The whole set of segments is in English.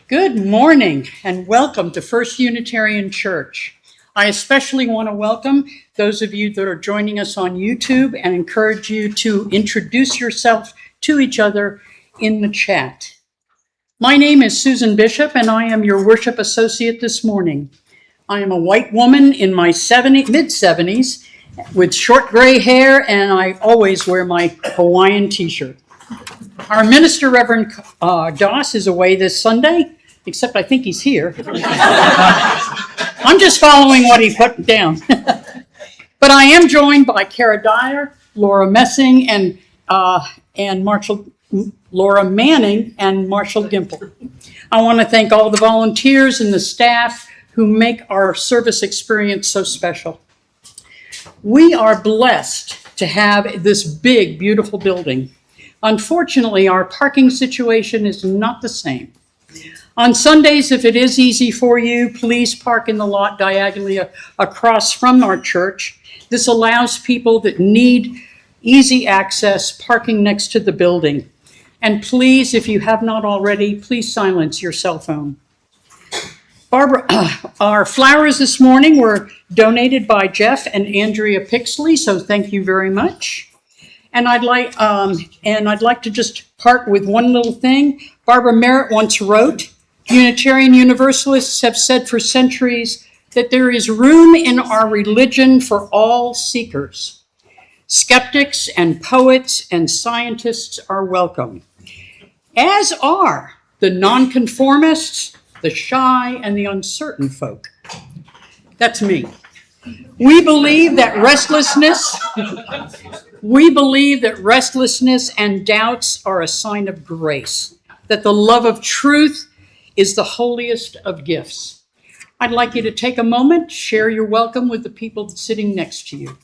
Good morning and welcome to First Unitarian Church. I especially want to welcome those of you that are joining us on YouTube and encourage you to introduce yourself to each other in the chat. My name is Susan Bishop and I am your worship associate this morning. I am a white woman in my mid-70s with short gray hair, and I always wear my Hawaiian t-shirt. Our minister, Reverend Doss, is away this Sunday, except I think he's here. I'm just following what he put down. But I am joined by Kara Dyer, Laura Messing, and Laura Manning and Marshall Gimple. I want to thank all the volunteers and the staff who make our service experience so special. We are blessed to have this big, beautiful building. Unfortunately, our parking situation is not the same. On Sundays, if it is easy for you, please park in the lot diagonally across from our church. This allows people that need easy access parking next to the building. And please, if you have not already, please silence your cell phone. Barbara, our flowers this morning were donated by Jeff and Andrea Pixley, so thank you very much. And I'd like to just part with one little thing. Barbara Merritt once wrote, Unitarian Universalists have said for centuries that there is room in our religion for all seekers. Skeptics and poets and scientists are welcome, as are the nonconformists, the shy, and the uncertain folk. That's me. We believe that restlessness and doubts are a sign of grace, that the love of truth is the holiest of gifts. I'd like you to take a moment, share your welcome with the people sitting next to you.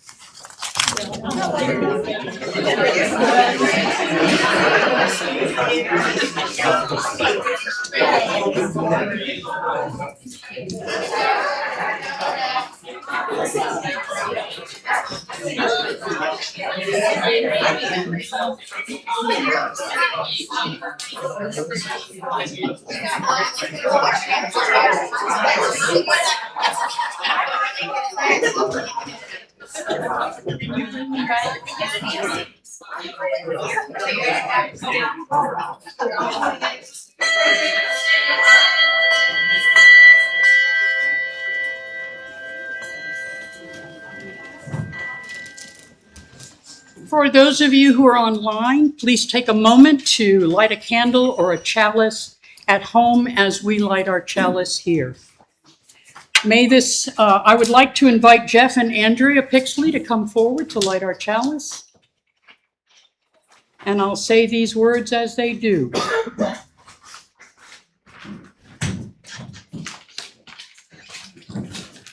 For those of you who are online, please take a moment to light a candle or a chalice at home as we light our chalice here. I would like to invite Jeff and Andrea Pixley to come forward to light our chalice. And I'll say these words as they do.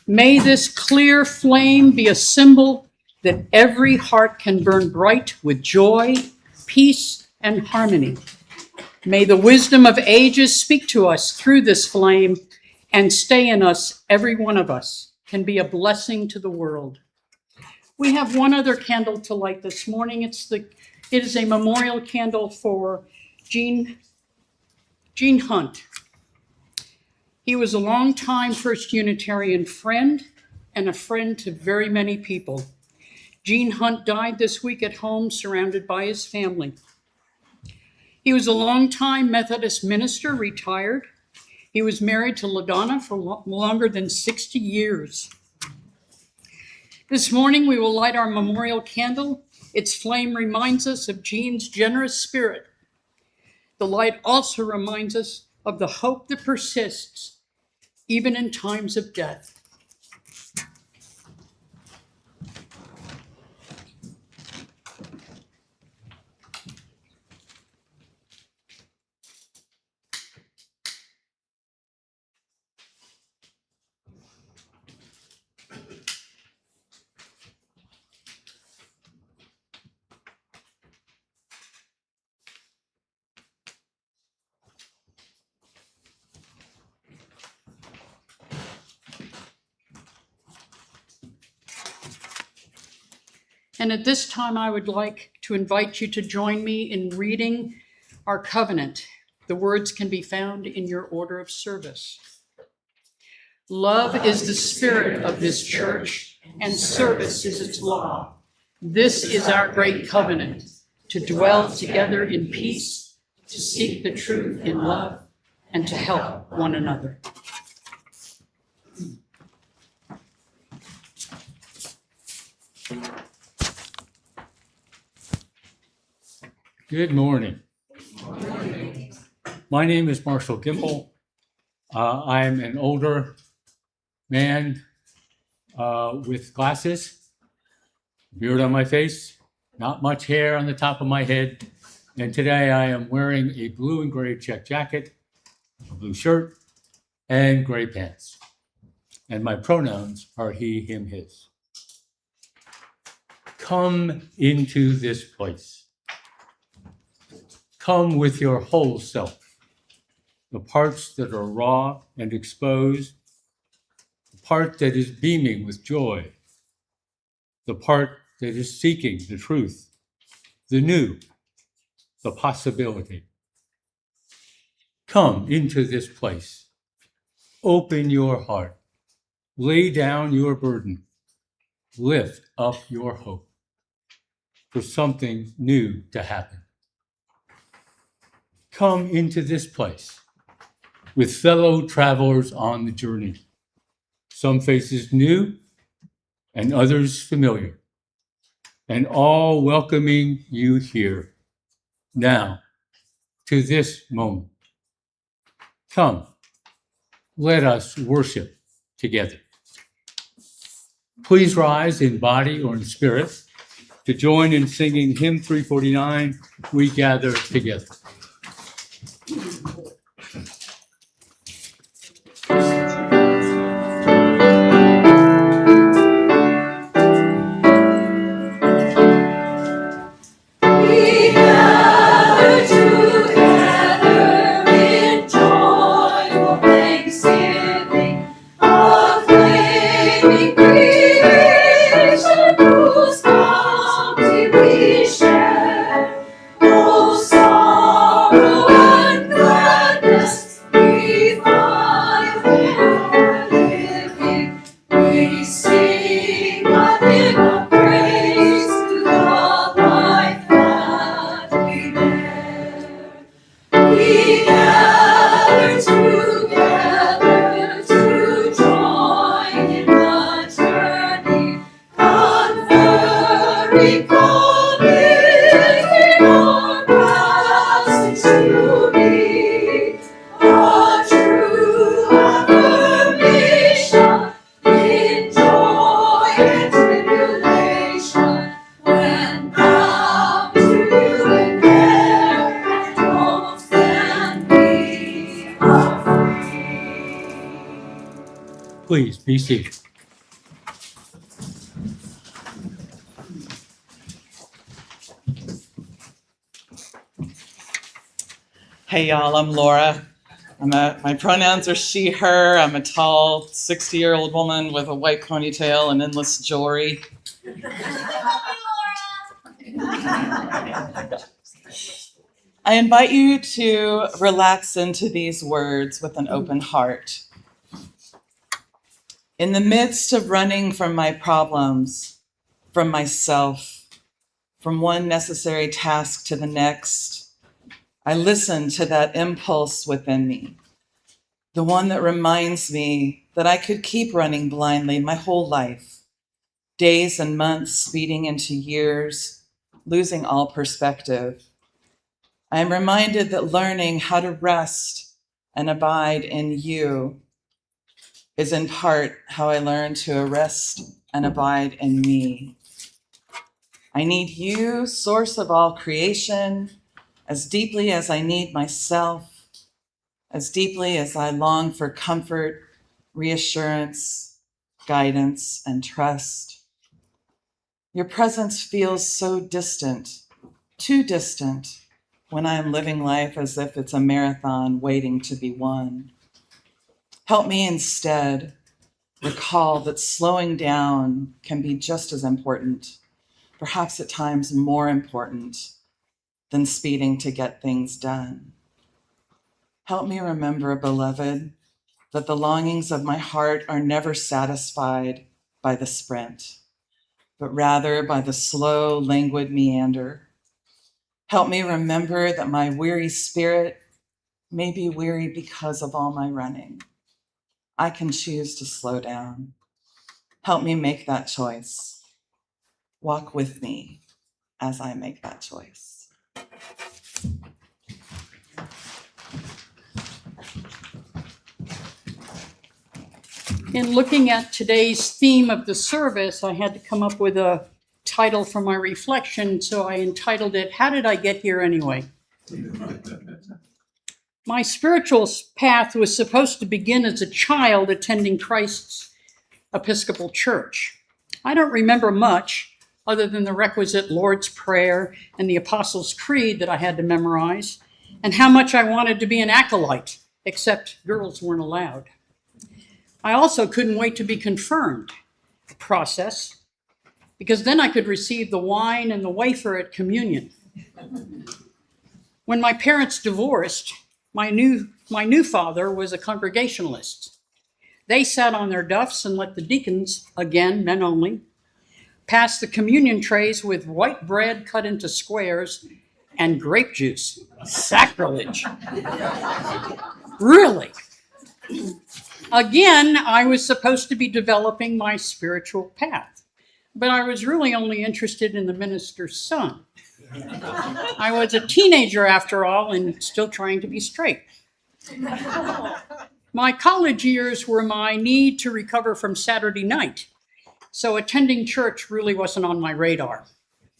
May this clear flame be a symbol that every heart can burn bright with joy, peace, and harmony. May the wisdom of ages speak to us through this flame and stay in us. Every one of us can be a blessing to the world. We have one other candle to light this morning. It is a memorial candle for Gene Hunt. He was a longtime First Unitarian friend and a friend to very many people. Gene Hunt died this week at home, surrounded by his family. He was a longtime Methodist minister, retired. He was married to LaDonna for longer than 60 years. This morning, we will light our memorial candle. Its flame reminds us of Gene's generous spirit. The light also reminds us of the hope that persists, even in times of death. And at this time, I would like to invite you to join me in reading our covenant. The words can be found in your order of service. Love is the spirit of this church, and service is its law. This is our great covenant, to dwell together in peace, to seek the truth in love, and to help one another. Good morning. My name is Marshall Gimple. I'm an older man with glasses, beard on my face, not much hair on the top of my head, and today I am wearing a blue and gray check jacket, a blue shirt, and gray pants. And my pronouns are he, him, his. Come into this place. Come with your whole self, the parts that are raw and exposed, the part that is beaming with joy, the part that is seeking the truth, the new, the possibility. Come into this place. Open your heart. Lay down your burden. Lift up your hope for something new to happen. Come into this place with fellow travelers on the journey. Some faces new and others familiar, and all welcoming you here now to this moment. Come, let us worship together. Please rise in body or in spirit to join in singing hymn 349, We Gather Together. Please be seated. Hey y'all, I'm Laura. My pronouns are she, her. I'm a tall 60-year-old woman with a white ponytail and endless jewelry. I invite you to relax into these words with an open heart. In the midst of running from my problems, from myself, from one necessary task to the next, I listen to that impulse within me, the one that reminds me that I could keep running blindly my whole life, days and months speeding into years, losing all perspective. I am reminded that learning how to rest and abide in you is in part how I learn to rest and abide in me. I need you, source of all creation, as deeply as I need myself, as deeply as I long for comfort, reassurance, guidance, and trust. Your presence feels so distant, too distant, when I am living life as if it's a marathon waiting to be won. Help me instead recall that slowing down can be just as important, perhaps at times more important, than speeding to get things done. Help me remember, beloved, that the longings of my heart are never satisfied by the sprint, but rather by the slow, languid meander. Help me remember that my weary spirit may be weary because of all my running. I can choose to slow down. Help me make that choice. Walk with me as I make that choice. In looking at today's theme of the service, I had to come up with a title for my reflection, so I entitled it, How Did I Get Here Anyway? My spiritual path was supposed to begin as a child attending Christ's Episcopal Church. I don't remember much other than the requisite Lord's Prayer and the Apostles' Creed that I had to memorize, and how much I wanted to be an acolyte, except girls weren't allowed. I also couldn't wait to be confirmed, a process, because then I could receive the wine and the wafer at communion. When my parents divorced, my new father was a Congregationalist. They sat on their duffs and let the deacons, again, men only, pass the communion trays with white bread cut into squares and grape juice. Sacrilege. Really? Again, I was supposed to be developing my spiritual path, but I was really only interested in the minister's son. I was a teenager after all and still trying to be straight. My college years were my need to recover from Saturday night, so attending church really wasn't on my radar.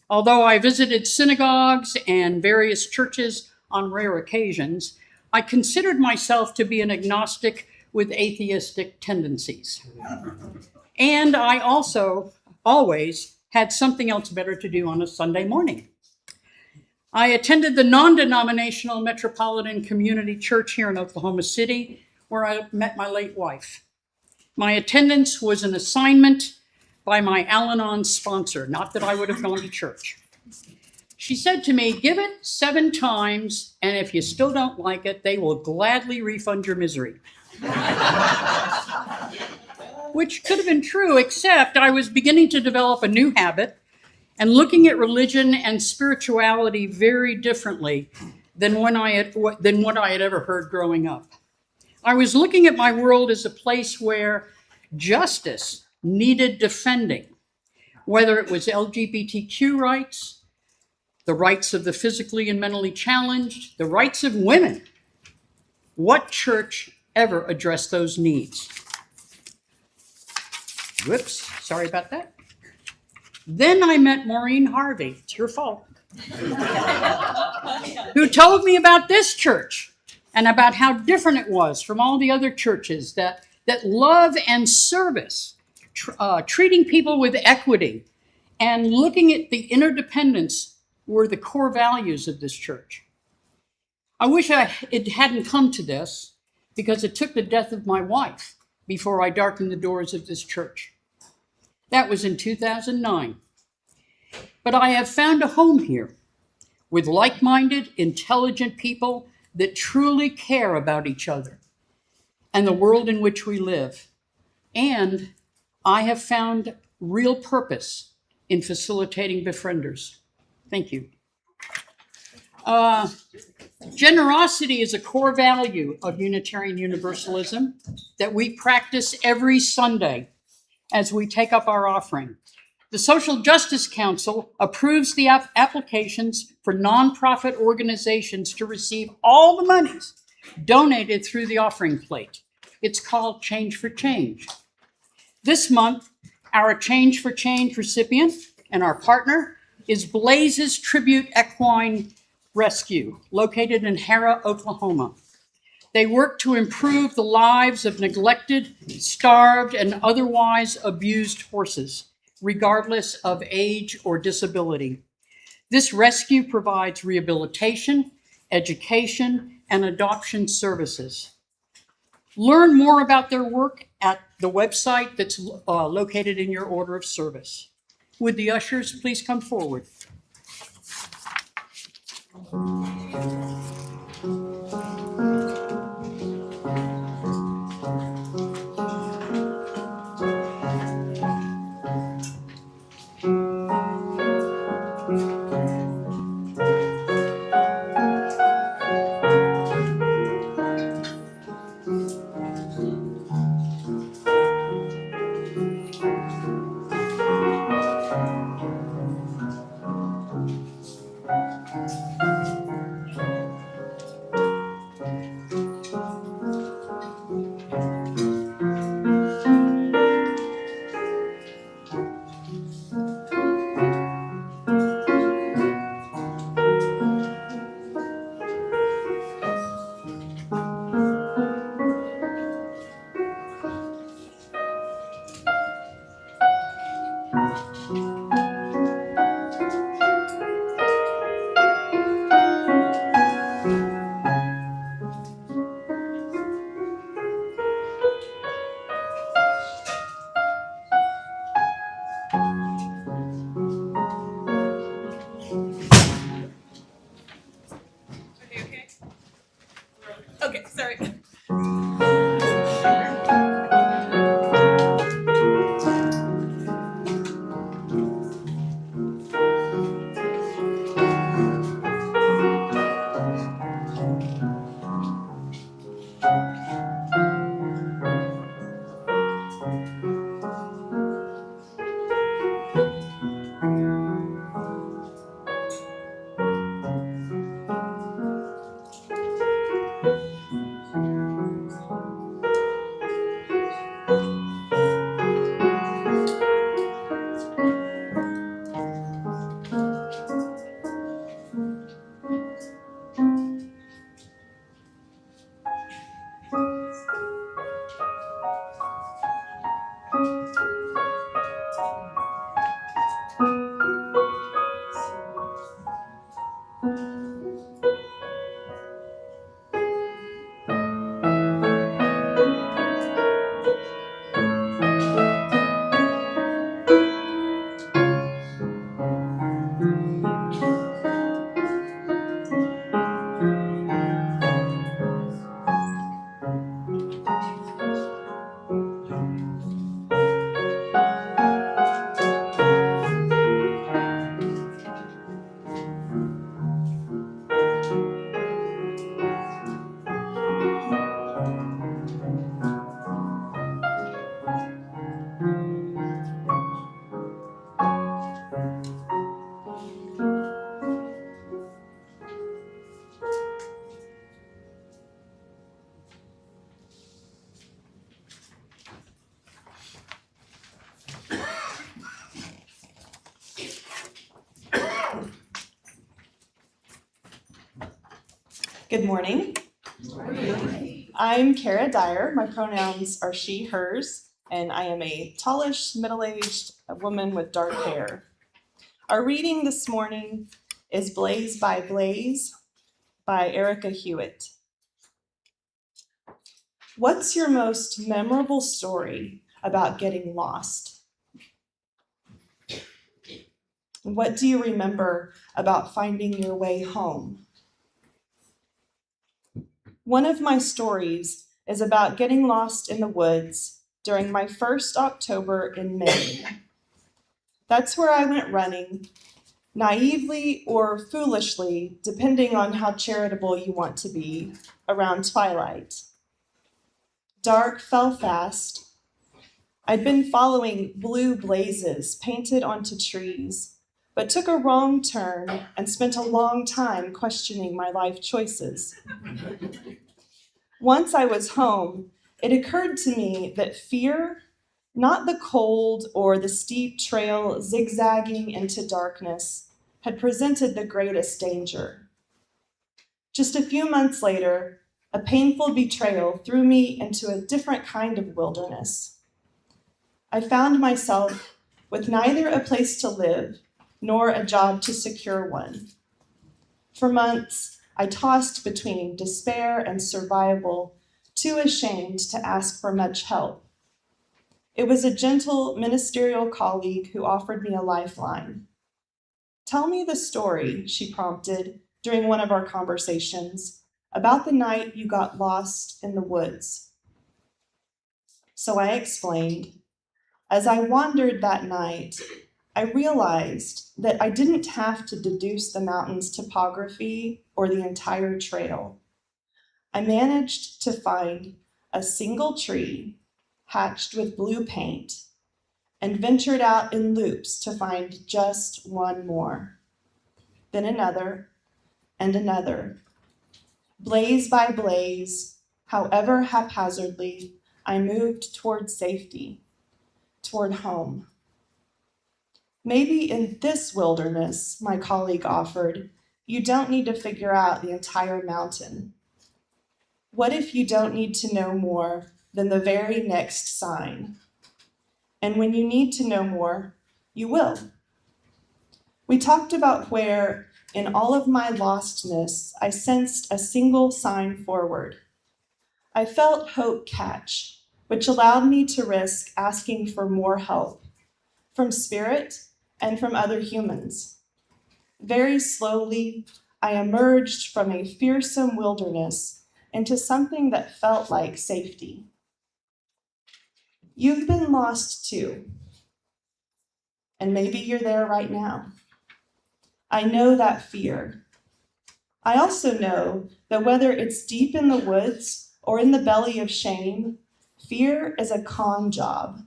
Although I visited synagogues and various churches on rare occasions, I considered myself to be an agnostic with atheistic tendencies. And I also always had something else better to do on a Sunday morning. I attended the non-denominational Metropolitan Community Church here in Oklahoma City, where I met my late wife. My attendance was an assignment by my Al-Anon sponsor, not that I would have gone to church. She said to me, give it 7 times, and if you still don't like it, they will gladly refund your misery. Which could have been true, except I was beginning to develop a new habit and looking at religion and spirituality very differently than what I had ever heard growing up. I was looking at my world as a place where justice needed defending, whether it was LGBTQ rights, the rights of the physically and mentally challenged, the rights of women. What church ever addressed those needs? Whoops, sorry about that. Then I met Maureen Harvey, it's your fault, who told me about this church and about how different it was from all the other churches, that love and service, treating people with equity, and looking at the interdependence were the core values of this church. I wish it hadn't come to this, because it took the death of my wife before I darkened the doors of this church. That was in 2009. But I have found a home here with like-minded, intelligent people that truly care about each other and the world in which we live. And I have found real purpose in facilitating befrienders. Thank you. Generosity is a core value of Unitarian Universalism that we practice every Sunday as we take up our offering. The Social Justice Council approves the applications for nonprofit organizations to receive all the monies donated through the offering plate. It's called Change for Change. This month, our Change for Change recipient and our partner is Blaze's Tribute Equine Rescue, located in Harrah, Oklahoma. They work to improve the lives of neglected, starved, and otherwise abused horses, regardless of age or disability. This rescue provides rehabilitation, education, and adoption services. Learn more about their work at the website that's located in your order of service. Would the ushers please come forward? Sorry. Good morning. I'm Kara Dyer. My pronouns are she, hers, and I am a tallish, middle-aged woman with dark hair. Our reading this morning is Blaze by Blaze by Erica Hewitt. What's your most memorable story about getting lost? What do you remember about finding your way home? One of my stories is about getting lost in the woods during my first October in Maine. That's where I went running, naively or foolishly, depending on how charitable you want to be, around twilight. Dark fell fast. I'd been following blue blazes painted onto trees, but took a wrong turn and spent a long time questioning my life choices. Once I was home, it occurred to me that fear, not the cold or the steep trail zigzagging into darkness, had presented the greatest danger. Just a few months later, a painful betrayal threw me into a different kind of wilderness. I found myself with neither a place to live nor a job to secure one. For months, I tossed between despair and survival, too ashamed to ask for much help. It was a gentle ministerial colleague who offered me a lifeline. "Tell me the story," she prompted during one of our conversations, "about the night you got lost in the woods." So I explained. As I wandered that night, I realized that I didn't have to deduce the mountain's topography or the entire trail. I managed to find a single tree hatched with blue paint and ventured out in loops to find just one more. Then another and another. Blaze by blaze, however haphazardly, I moved toward safety, toward home. "Maybe in this wilderness," my colleague offered, "you don't need to figure out the entire mountain. What if you don't need to know more than the very next sign? And when you need to know more, you will." We talked about where, in all of my lostness, I sensed a single sign forward. I felt hope catch, which allowed me to risk asking for more help, from spirit and from other humans. Very slowly, I emerged from a fearsome wilderness into something that felt like safety. You've been lost too, and maybe you're there right now. I know that fear. I also know that whether it's deep in the woods or in the belly of shame, fear is a con job.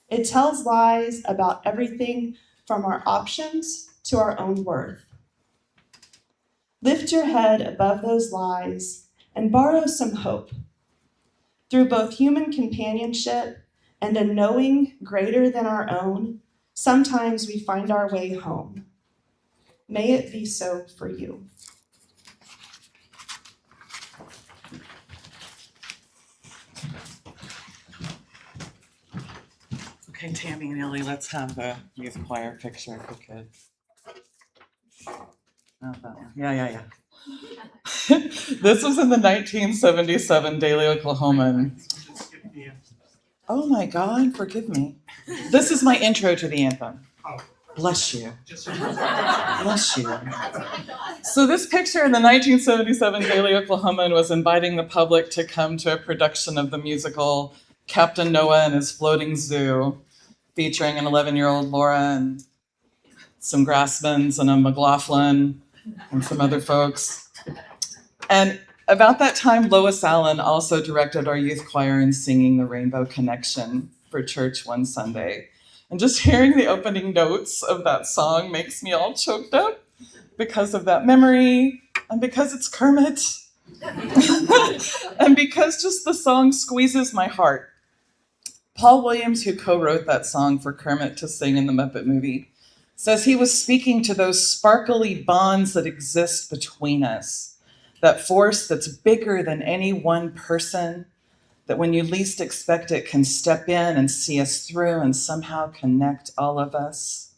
It tells lies about everything from our options to our own worth. Lift your head above those lies and borrow some hope. Through both human companionship and a knowing greater than our own, sometimes we find our way home. May it be so for you. Okay, Tammy and Ellie, let's have the youth choir picture if we could. Oh, that one. Yeah. This was in the 1977 Daily Oklahoman. Oh my God, forgive me. This is my intro to the anthem. Bless you. Bless you. So this picture in the 1977 Daily Oklahoman was inviting the public to come to a production of the musical Captain Noah and His Floating Zoo, featuring an 11-year-old Laura and some Grassmans and a McLaughlin and some other folks. And about that time, Lois Allen also directed our youth choir in singing the Rainbow Connection for church one Sunday. And just hearing the opening notes of that song makes me all choked up because of that memory and because it's Kermit and because just the song squeezes my heart. Paul Williams, who co-wrote that song for Kermit to sing in the Muppet movie, says he was speaking to those sparkly bonds that exist between us, that force that's bigger than any one person, that when you least expect it can step in and see us through and somehow connect all of us.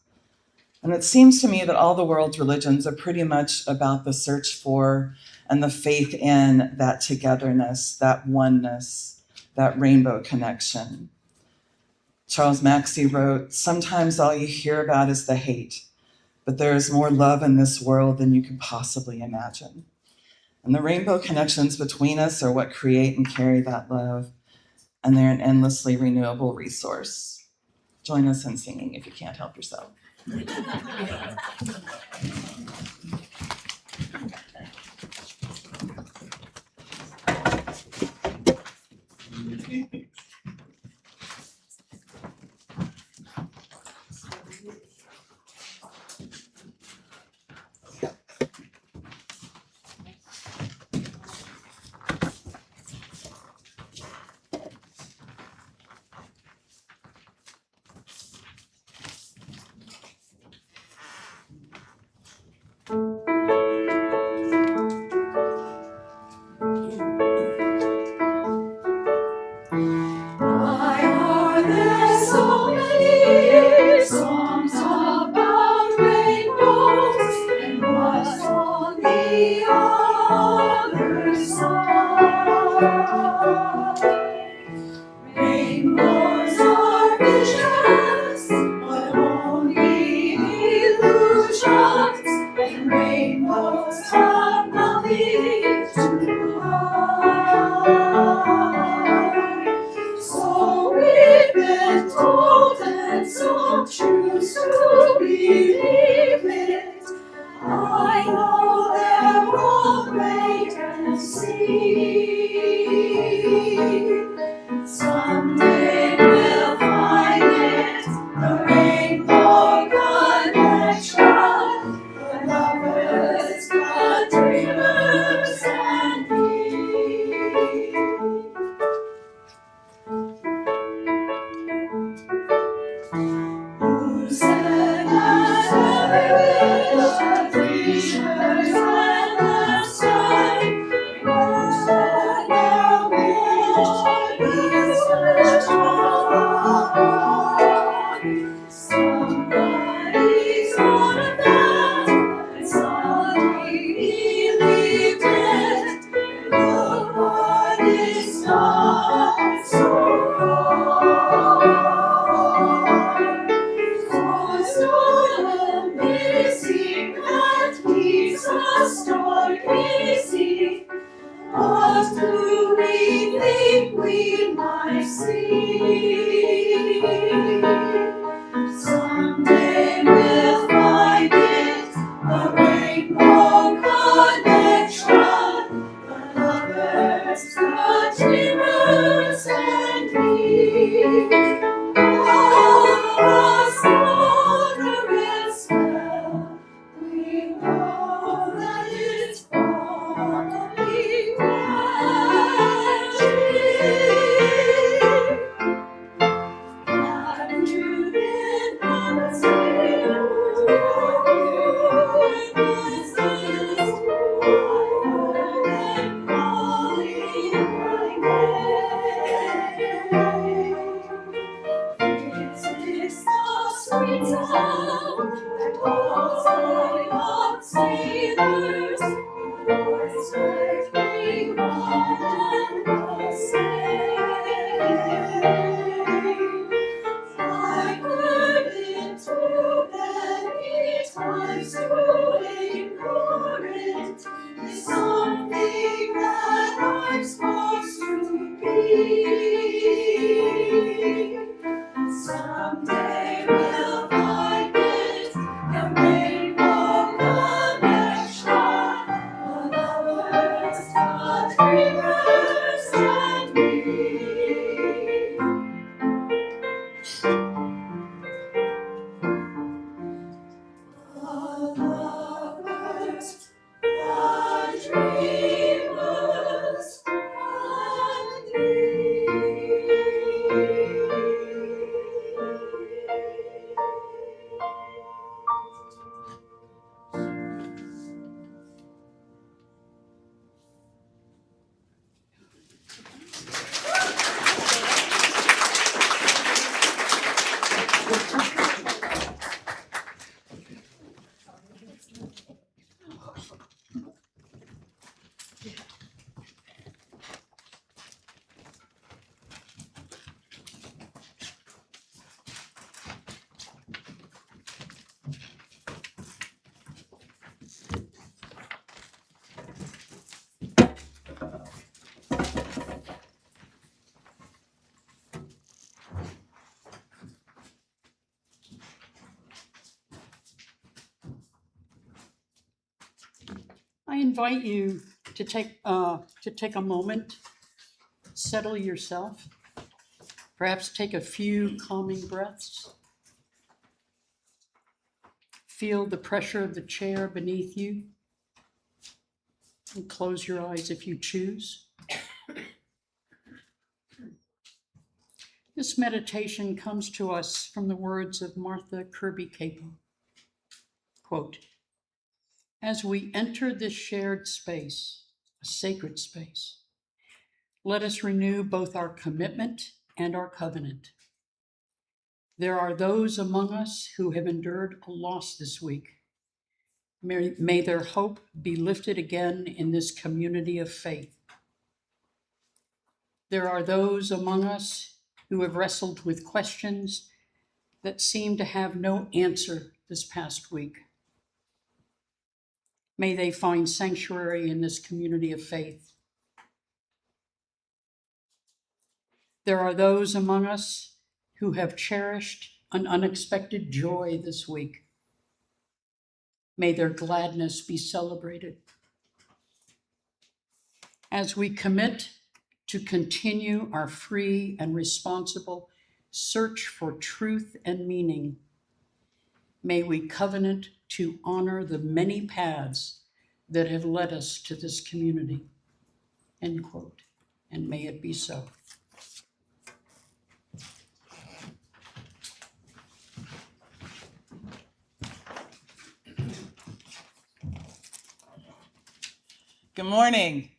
And it seems to me that all the world's religions are pretty much about the search for and the faith in that togetherness, that oneness, that rainbow connection. Charles Maxey wrote, "Sometimes all you hear about is the hate, but there is more love in this world than you can possibly imagine." And the rainbow connections between us are what create and carry that love, and they're an endlessly renewable resource. Join us in singing if you can't help yourself. think we might see. Someday we'll find it, a rainbow connection, the lovers, the dreamers, and me. All across water and spell, we know that it's probably magic. Have you been noticing? Have you been noticing? I'm calling my name. Is this the sweet sound that calls my young sailors? Voice like rain on the same. I've heard it too many times to ignore it. It's something that I'm supposed to be. Someday we'll find it, the rainbow connection, the lovers, the dreamers, and me. The lovers, the dreamers, and me. I invite you to take a moment, settle yourself, perhaps take a few calming breaths. Feel the pressure of the chair beneath you, and close your eyes if you choose. This meditation comes to us from the words of Martha Kirby Capo. Quote, "As we enter this shared space, a sacred space, let us renew both our commitment and our covenant. There are those among us who have endured a loss this week. May their hope be lifted again in this community of faith. There are those among us who have wrestled with questions that seem to have no answer this past week. May they find sanctuary in this community of faith. There are those among us who have cherished an unexpected joy this week. May their gladness be celebrated. As we commit to continue our free and responsible search for truth and meaning, may we covenant to honor the many paths that have led us to this community." End quote. And may it be so. Good morning.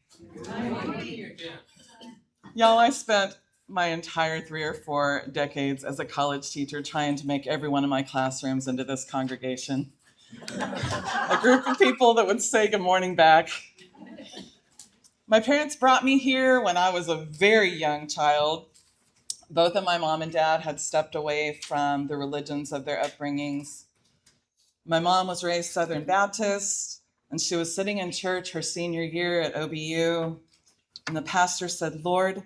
Y'all, I spent my entire 3 or 4 decades as a college teacher trying to make every one of my classrooms into this congregation. A group of people that would say good morning back. My parents brought me here when I was a very young child. Both of my mom and dad had stepped away from the religions of their upbringings. My mom was raised Southern Baptist, and she was sitting in church her senior year at OBU, and the pastor said, "Lord,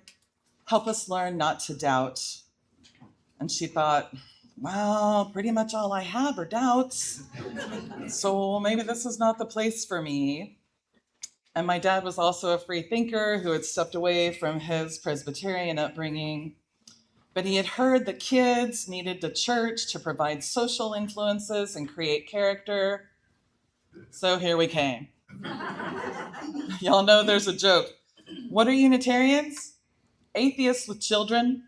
help us learn not to doubt. And she thought, well, pretty much all I have are doubts. So maybe this is not the place for me. And my dad was also a free thinker who had stepped away from his Presbyterian upbringing. But he had heard that kids needed the church to provide social influences and create character. So here we came. Y'all know there's a joke. What are Unitarians? Atheists with children.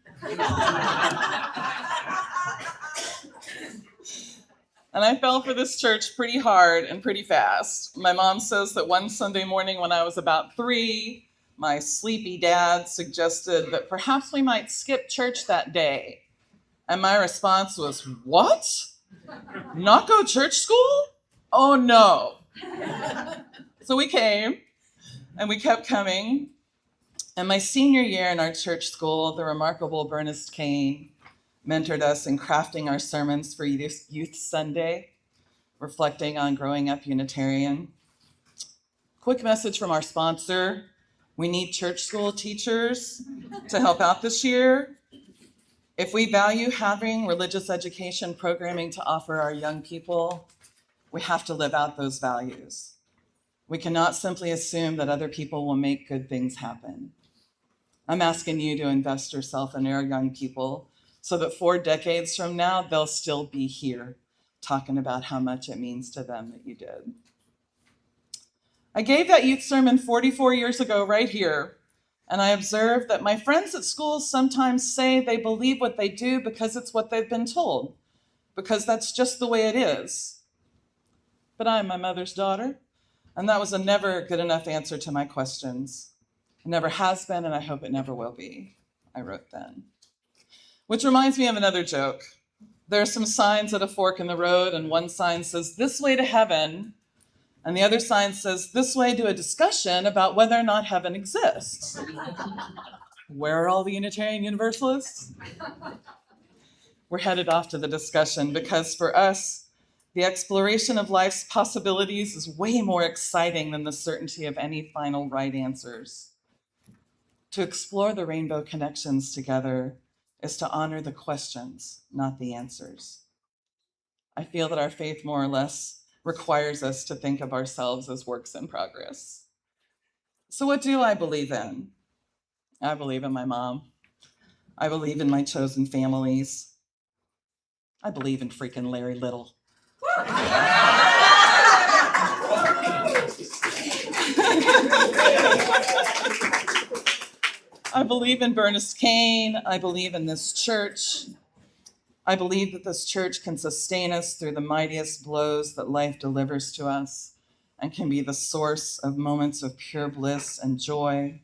And I fell for this church pretty hard and pretty fast. My mom says that one Sunday morning when I was about 3, my sleepy dad suggested that perhaps we might skip church that day. And my response was, what? Not go to church school? Oh no. So we came, and we kept coming. And my senior year in our church school, the remarkable Bernest Kane mentored us in crafting our sermons for Youth Sunday, reflecting on growing up Unitarian. Quick message from our sponsor. We need church school teachers to help out this year. If we value having religious education programming to offer our young people, we have to live out those values. We cannot simply assume that other people will make good things happen. I'm asking you to invest yourself in our young people so that 4 decades from now, they'll still be here talking about how much it means to them that you did. I gave that youth sermon 44 years ago right here, and I observed that my friends at school sometimes say they believe what they do because it's what they've been told, because that's just the way it is. But I'm my mother's daughter, and that was a never good enough answer to my questions. It never has been, and I hope it never will be, I wrote then. Which reminds me of another joke. There are some signs at a fork in the road, and one sign says, this way to heaven, and the other sign says, this way to a discussion about whether or not heaven exists. Where are all the Unitarian Universalists? We're headed off to the discussion because for us, the exploration of life's possibilities is way more exciting than the certainty of any final right answers. To explore the rainbow connections together is to honor the questions, not the answers. I feel that our faith more or less requires us to think of ourselves as works in progress. So what do I believe in? I believe in my mom. I believe in my chosen families. I believe in freaking Larry Little. I believe in Bernest Kane. I believe in this church. I believe that this church can sustain us through the mightiest blows that life delivers to us and can be the source of moments of pure bliss and joy.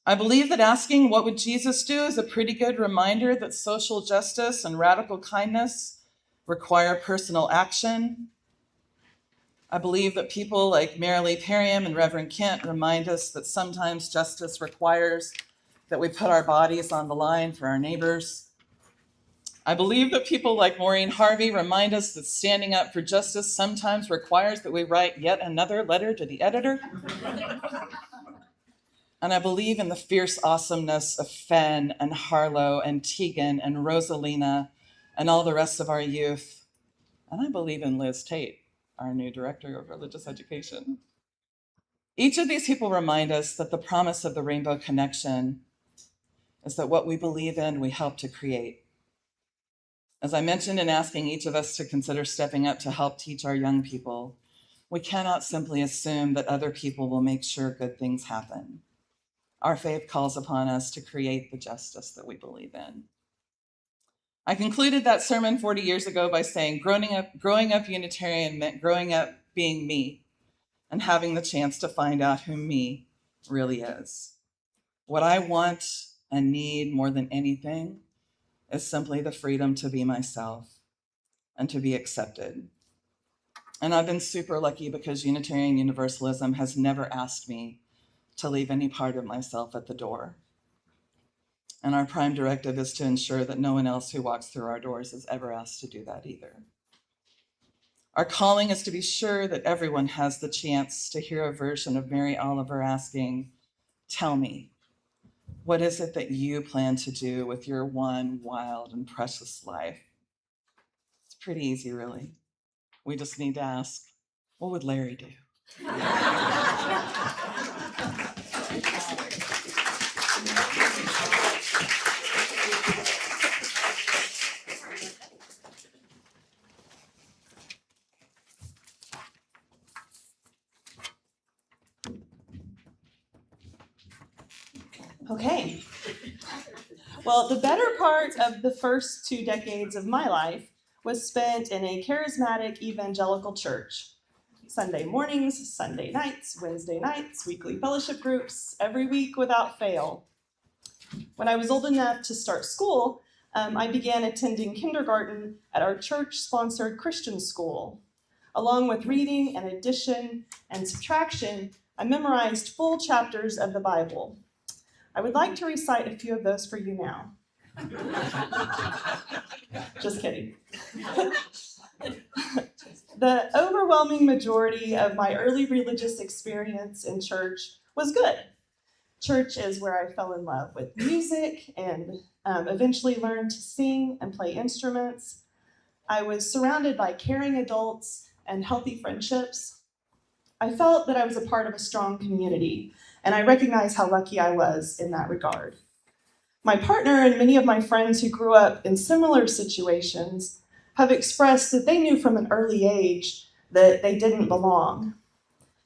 I believe that asking what would Jesus do is a pretty good reminder that social justice and radical kindness require personal action. I believe that people like Marilee Perriam and Reverend Kent remind us that sometimes justice requires that we put our bodies on the line for our neighbors. I believe that people like Maureen Harvey remind us that standing up for justice sometimes requires that we write yet another letter to the editor. And I believe in the fierce awesomeness of Fenn and Harlow and Tegan and Rosalina and all the rest of our youth. And I believe in Liz Tate, our new director of religious education. Each of these people remind us that the promise of the Rainbow Connection is that what we believe in, we help to create. As I mentioned in asking each of us to consider stepping up to help teach our young people, we cannot simply assume that other people will make sure good things happen. Our faith calls upon us to create the justice that we believe in. I concluded that sermon 40 years ago by saying growing up Unitarian meant growing up being me and having the chance to find out who me really is. What I want and need more than anything is simply the freedom to be myself and to be accepted. And I've been super lucky because Unitarian Universalism has never asked me to leave any part of myself at the door. And our prime directive is to ensure that no one else who walks through our doors is ever asked to do that either. Our calling is to be sure that everyone has the chance to hear a version of Mary Oliver asking, tell me, What is it that you plan to do with your one wild and precious life? It's pretty easy, really. We just need to ask, what would Larry do? Okay. Well, the better part of the first 2 decades of my life was spent in a charismatic evangelical church. Sunday mornings, Sunday nights, Wednesday nights, weekly fellowship groups, every week without fail. When I was old enough to start school, I began attending kindergarten at our church-sponsored Christian school. Along with reading and addition and subtraction, I memorized full chapters of the Bible. I would like to recite a few of those for you now. Just kidding. The overwhelming majority of my early religious experience in church was good. Church is where I fell in love with music and eventually learned to sing and play instruments. I was surrounded by caring adults and healthy friendships. I felt that I was a part of a strong community, and I recognize how lucky I was in that regard. My partner and many of my friends who grew up in similar situations have expressed that they knew from an early age that they didn't belong,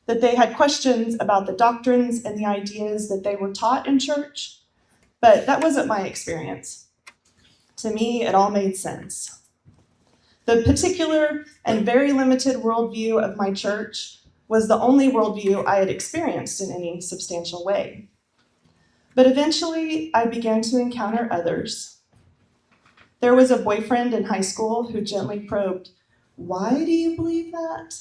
that they had questions about the doctrines and the ideas that they were taught in church, but that wasn't my experience. To me, it all made sense. The particular and very limited worldview of my church was the only worldview I had experienced in any substantial way. But eventually, I began to encounter others. There was a boyfriend in high school who gently probed, "Why do you believe that?"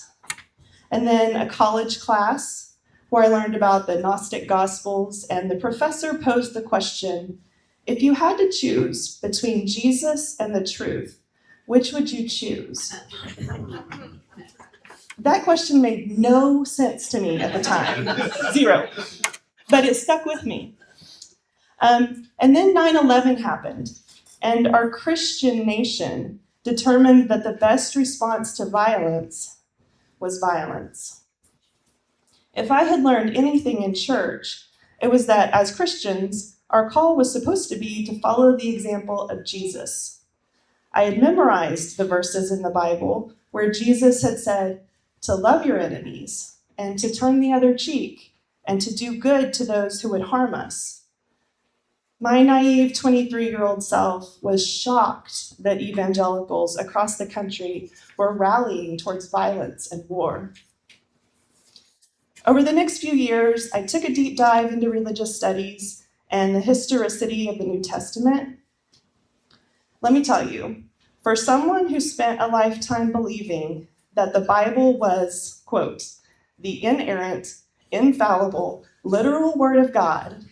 And then a college class where I learned about the Gnostic Gospels, and the professor posed the question, "If you had to choose between Jesus and the truth, which would you choose?" That question made no sense to me at the time, zero, but it stuck with me. And then 9/11 happened, and our Christian nation determined that the best response to violence was violence. If I had learned anything in church, it was that as Christians, our call was supposed to be to follow the example of Jesus. I had memorized the verses in the Bible where Jesus had said to love your enemies and to turn the other cheek and to do good to those who would harm us. My naive 23-year-old self was shocked that evangelicals across the country were rallying towards violence and war. Over the next few years, I took a deep dive into religious studies and the historicity of the New Testament. Let me tell you, for someone who spent a lifetime believing that the Bible was, quote, the inerrant, infallible, literal word of God,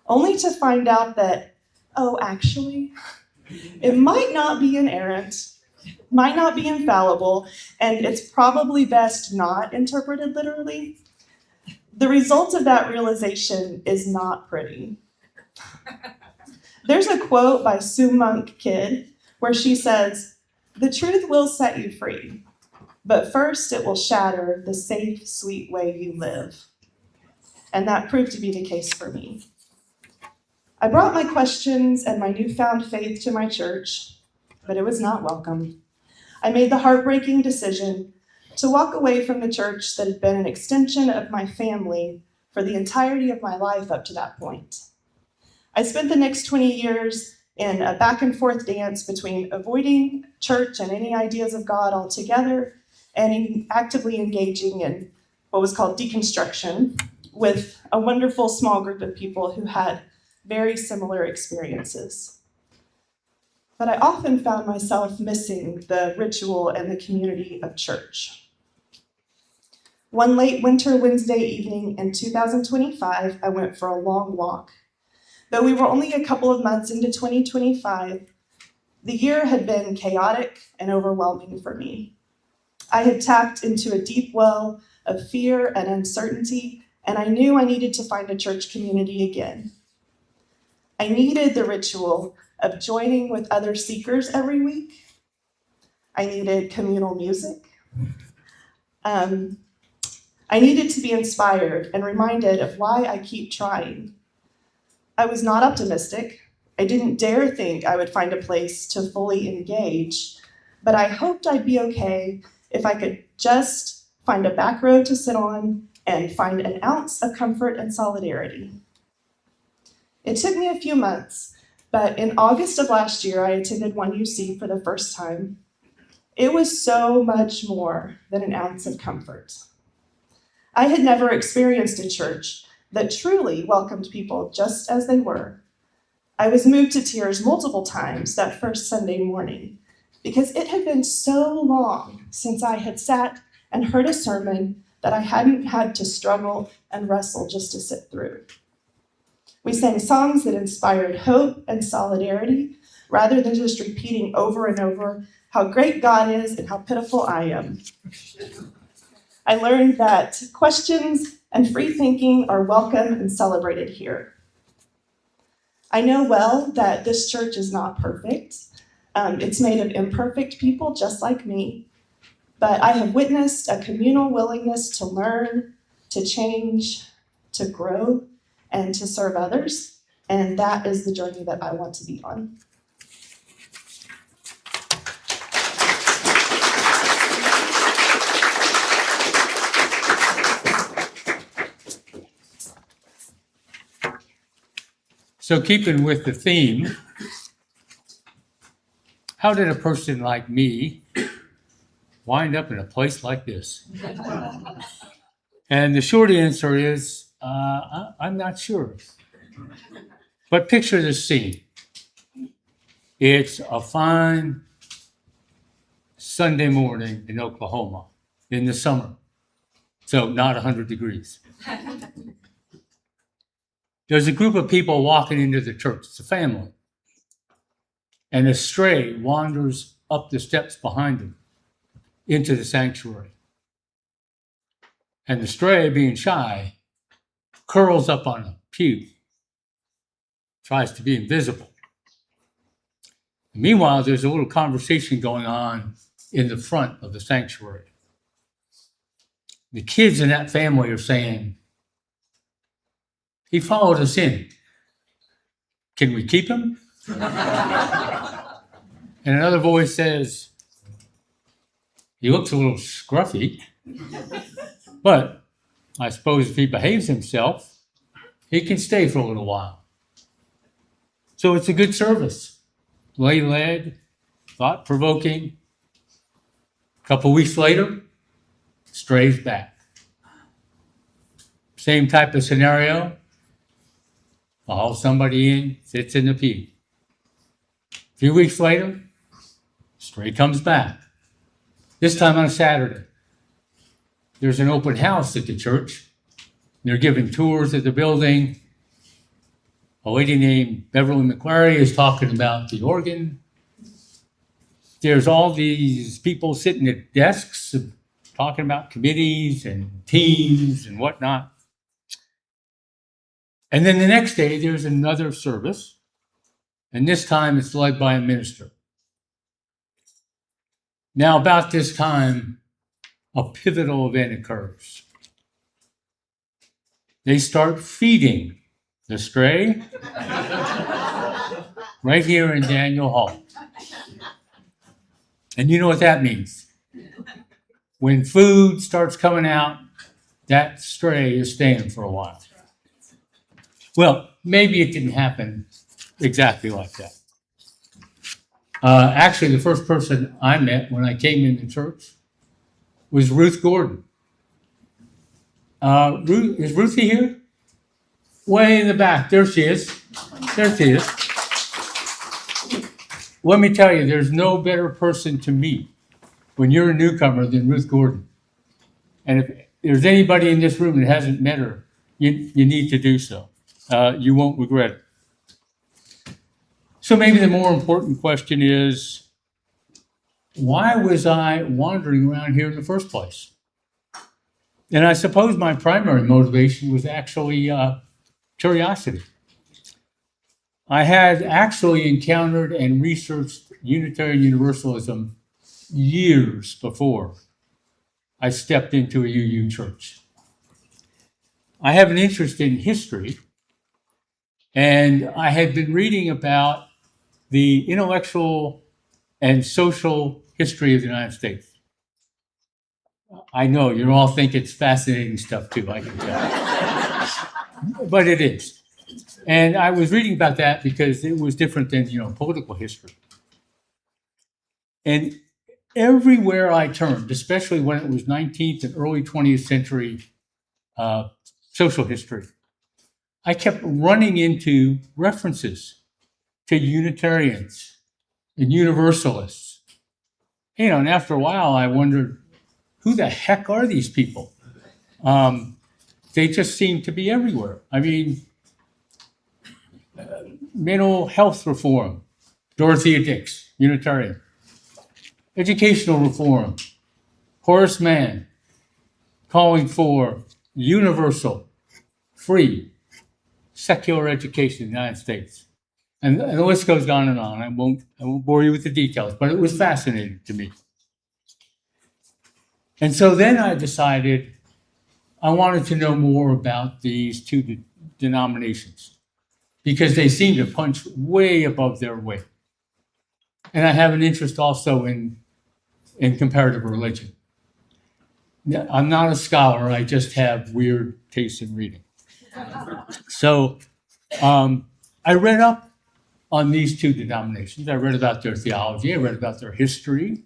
only to find out that, oh, actually, it might not be inerrant, might not be infallible, and it's probably best not interpreted literally. The result of that realization is not pretty. There's a quote by Sue Monk Kidd where she says, "The truth will set you free, but first it will shatter the safe, sweet way you live." And that proved to be the case for me. I brought my questions and my newfound faith to my church, but it was not welcome. I made the heartbreaking decision to walk away from the church that had been an extension of my family for the entirety of my life up to that point. I spent the next 20 years in a back and forth dance between avoiding church and any ideas of God altogether and actively engaging in what was called deconstruction with a wonderful small group of people who had very similar experiences. But I often found myself missing the ritual and the community of church. One late winter Wednesday evening in 2025, I went for a long walk. Though we were only a couple of months into 2025, the year had been chaotic and overwhelming for me. I had tapped into a deep well of fear and uncertainty, and I knew I needed to find a church community again. I needed the ritual of joining with other seekers every week. I needed communal music. I needed to be inspired and reminded of why I keep trying. I was not optimistic. I didn't dare think I would find a place to fully engage, but I hoped I'd be okay if I could just find a back row to sit on and find an ounce of comfort and solidarity. It took me a few months, but in August of last year, I attended 1UC for the first time. It was so much more than an ounce of comfort. I had never experienced a church that truly welcomed people just as they were. I was moved to tears multiple times that first Sunday morning because it had been so long since I had sat and heard a sermon that I hadn't had to struggle and wrestle just to sit through. We sang songs that inspired hope and solidarity rather than just repeating over and over how great God is and how pitiful I am. I learned that questions and free thinking are welcome and celebrated here. I know well that this church is not perfect. It's made of imperfect people just like me, but I have witnessed a communal willingness to learn, to change, to grow, and to serve others, and that is the journey that I want to be on. So keeping with the theme, how did a person like me wind up in a place like this? And the short answer is, I'm not sure. But picture this scene. It's a fine Sunday morning in Oklahoma in the summer, so not 100 degrees. There's a group of people walking into the church. It's a family. And a stray wanders up the steps behind them into the sanctuary. And the stray, being shy, curls up on a pew, tries to be invisible. Meanwhile, there's a little conversation going on in the front of the sanctuary. The kids in that family are saying, "He followed us in. Can we keep him?" And another voice says, "He looks a little scruffy, but I suppose if he behaves himself, he can stay for a little while." So it's a good service, lay-led, thought-provoking. A couple weeks later, strays back. Same type of scenario. Haul somebody in, sits in the pew. A few weeks later, stray comes back. This time on a Saturday. There's an open house at the church. They're giving tours of the building. A lady named Beverly McClary is talking about the organ. There's all these people sitting at desks talking about committees and teams and whatnot. And then the next day, there's another service, and this time it's led by a minister. Now, about this time, a pivotal event occurs. They start feeding the stray right here in Daniel Hall. And you know what that means. When food starts coming out, that stray is staying for a while. Well, maybe it didn't happen exactly like that. Actually, the first person I met when I came into church was Ruth Gordon. Is Ruthie here? Way in the back. There she is. There she is. Let me tell you, there's no better person to meet when you're a newcomer than Ruth Gordon. And if there's anybody in this room that hasn't met her, you need to do so. You won't regret it. So maybe the more important question is, why was I wandering around here in the first place? And I suppose my primary motivation was actually curiosity. I had actually encountered and researched Unitarian Universalism years before I stepped into a UU church. I have an interest in history, and I had been reading about the intellectual and social history of the United States. I know you all think it's fascinating stuff too, I can tell. But it is. And I was reading about that because it was different than, political history. And everywhere I turned, especially when it was 19th and early 20th century social history, I kept running into references to Unitarians and Universalists. And after a while, I wondered, who the heck are these people? They just seem to be everywhere. I mean, mental health reform, Dorothea Dix, Unitarian. Educational reform, Horace Mann, calling for universal, free, secular education in the United States. And the list goes on and on. I won't bore you with the details, but it was fascinating to me. And so then I decided I wanted to know more about these two denominations because they seem to punch way above their weight. And I have an interest also in comparative religion. I'm not a scholar, I just have weird taste in reading. So I read up on these two denominations. I read about their theology, I read about their history.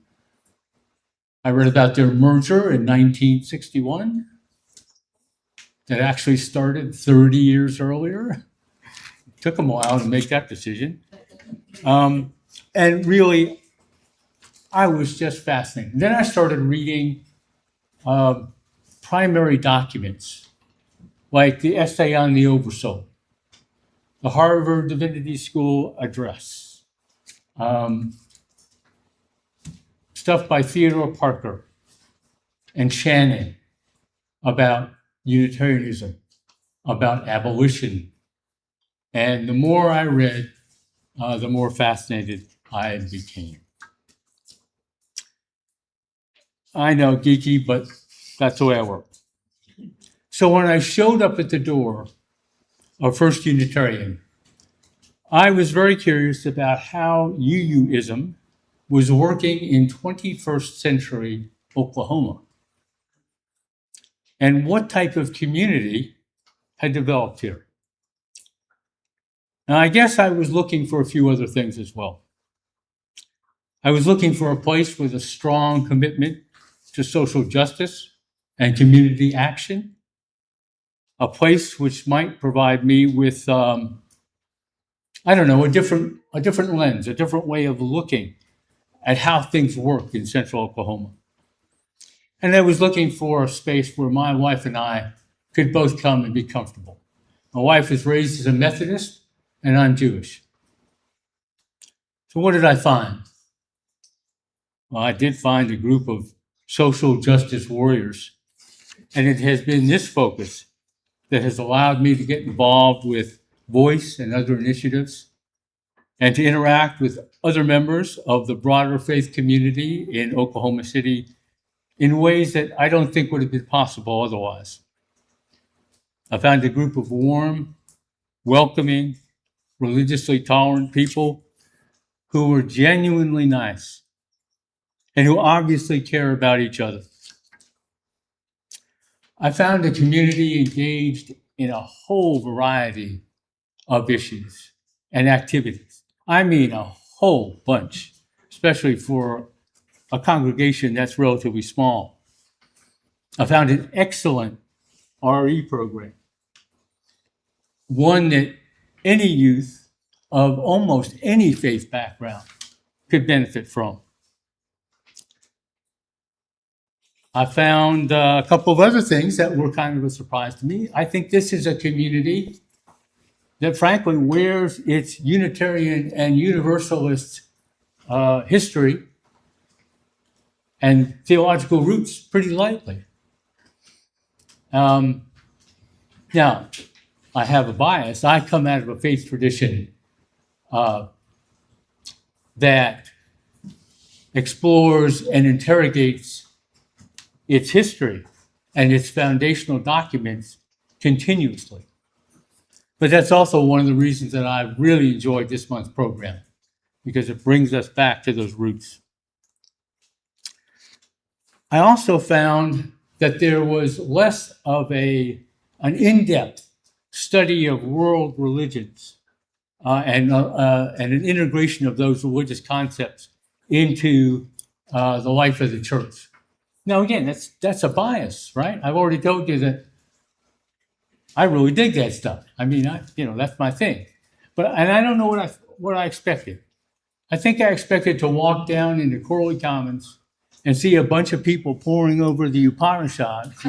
I read about their merger in 1961 that actually started 30 years earlier. It took them a while to make that decision. And really, I was just fascinated. Then I started reading primary documents, like the Essay on the Oversoul, the Harvard Divinity School Address, stuff by Theodore Parker and Shannon about Unitarianism, about abolition. And the more I read, the more fascinated I became. I know, geeky, but that's the way I work. So when I showed up at the door of First Unitarian, I was very curious about how UUism was working in 21st century Oklahoma and what type of community had developed here. Now, I guess I was looking for a few other things as well. I was looking for a place with a strong commitment to social justice and community action, a place which might provide me with, a different lens, a different way of looking at how things work in central Oklahoma. And I was looking for a space where my wife and I could both come and be comfortable. My wife was raised as a Methodist, and I'm Jewish. So what did I find? Well, I did find a group of social justice warriors, and it has been this focus that has allowed me to get involved with Voice and other initiatives and to interact with other members of the broader faith community in Oklahoma City in ways that I don't think would have been possible otherwise. I found a group of warm, welcoming, religiously tolerant people who were genuinely nice and who obviously care about each other. I found a community engaged in a whole variety of issues and activities. I mean, a whole bunch, especially for a congregation that's relatively small. I found an excellent RE program, one that any youth of almost any faith background could benefit from. I found a couple of other things that were kind of a surprise to me. I think this is a community that frankly wears its Unitarian and Universalist history and theological roots pretty lightly. Now, I have a bias. I come out of a faith tradition that explores and interrogates its history and its foundational documents continuously. But that's also one of the reasons that I really enjoyed this month's program, because it brings us back to those roots. I also found that there was less of an in-depth study of world religions and an integration of those religious concepts into the life of the church. Now, again, that's a bias, right? I've already told you that I really dig that stuff. I mean, that's my thing. And I don't know what I expected. I think I expected to walk down into Corley Commons and see a bunch of people poring over the Upanishads.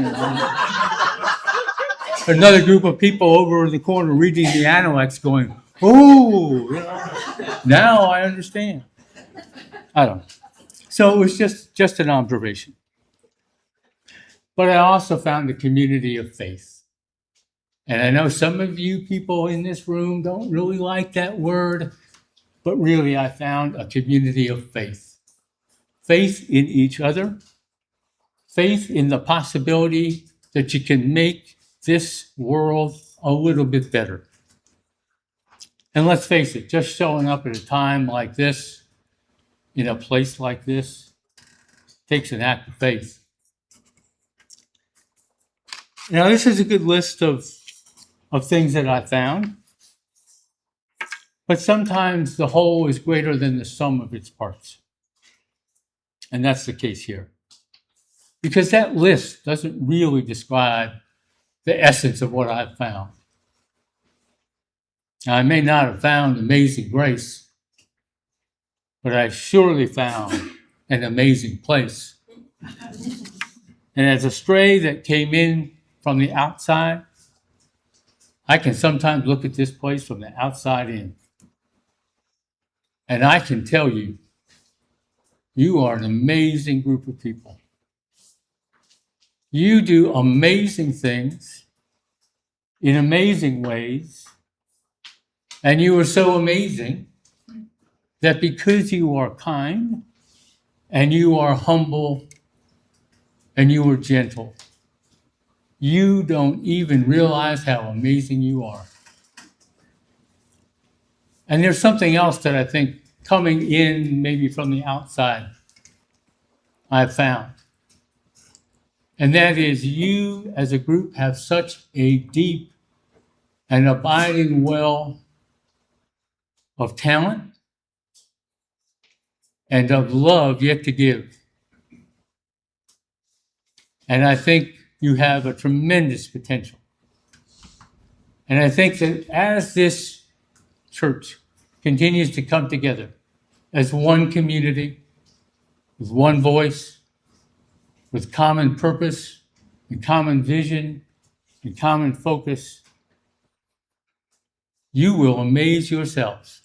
Another group of people over in the corner reading the Analects going, oh, now I understand. I don't know. So it was just an observation. But I also found a community of faith. And I know some of you people in this room don't really like that word, but really I found a community of faith. Faith in each other, faith in the possibility that you can make this world a little bit better. And let's face it, just showing up at a time like this, in a place like this, takes an act of faith. Now, this is a good list of things that I found, but sometimes the whole is greater than the sum of its parts. And that's the case here. Because that list doesn't really describe the essence of what I've found. Now, I may not have found amazing grace, but I surely found an amazing place. And as a stray that came in from the outside, I can sometimes look at this place from the outside in. And I can tell you, you are an amazing group of people. You do amazing things in amazing ways. And you are so amazing that because you are kind and you are humble and you are gentle, you don't even realize how amazing you are. And there's something else that I think coming in maybe from the outside I've found. And that is, you as a group have such a deep and abiding well of talent and of love yet to give. And I think you have a tremendous potential. And I think that as this church continues to come together as one community, with one voice, with common purpose and common vision and common focus, you will amaze yourselves.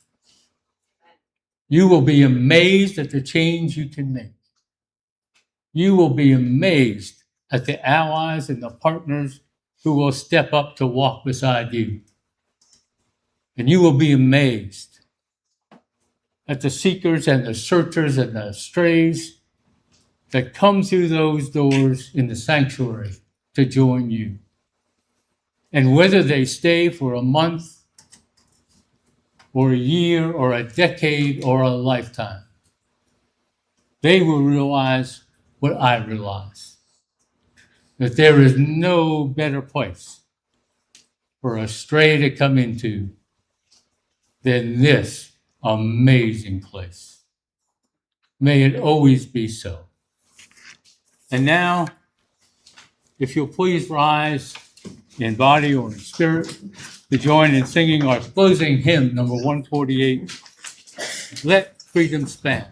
You will be amazed at the change you can make. You will be amazed at the allies and the partners who will step up to walk beside you. And you will be amazed at the seekers and the searchers and the strays that come through those doors in the sanctuary to join you. And whether they stay for a month or a year or a decade or a lifetime, they will realize what I realize, that there is no better place for a stray to come into than this amazing place. May it always be so. And now, if you'll please rise in body or in spirit to join in singing our closing hymn, number 148, Let Freedom Span.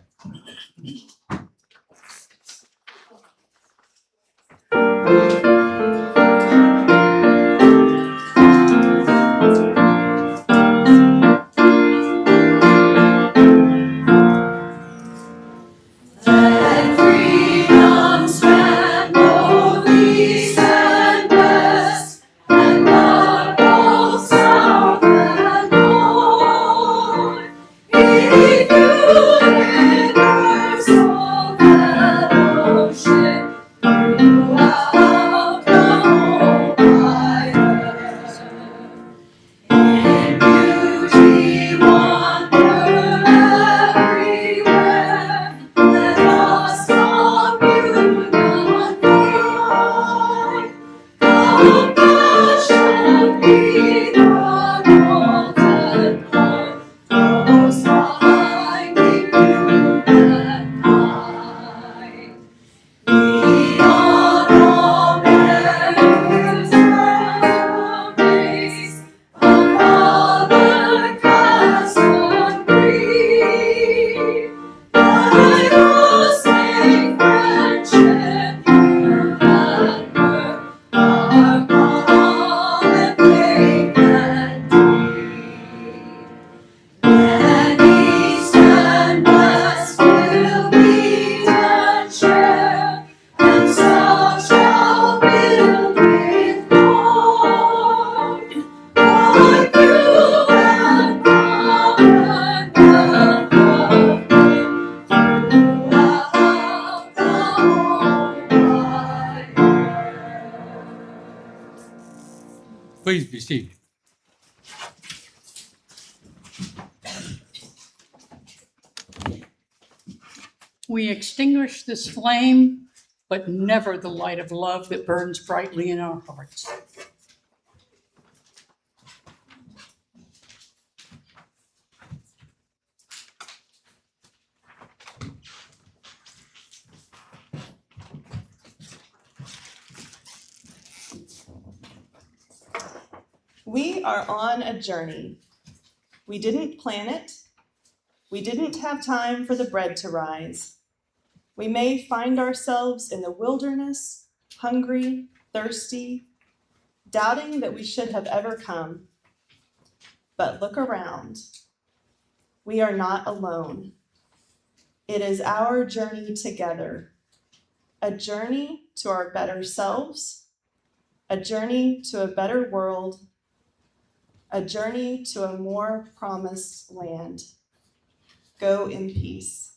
Please be seated. We extinguish this flame, but never the light of love that burns brightly in our hearts. We are on a journey. We didn't plan it. We didn't have time for the bread to rise. We may find ourselves in the wilderness, hungry, thirsty, doubting that we should have ever come. But look around. We are not alone. It is our journey together, a journey to our better selves, a journey to a better world, a journey to a more promised land. Go in peace.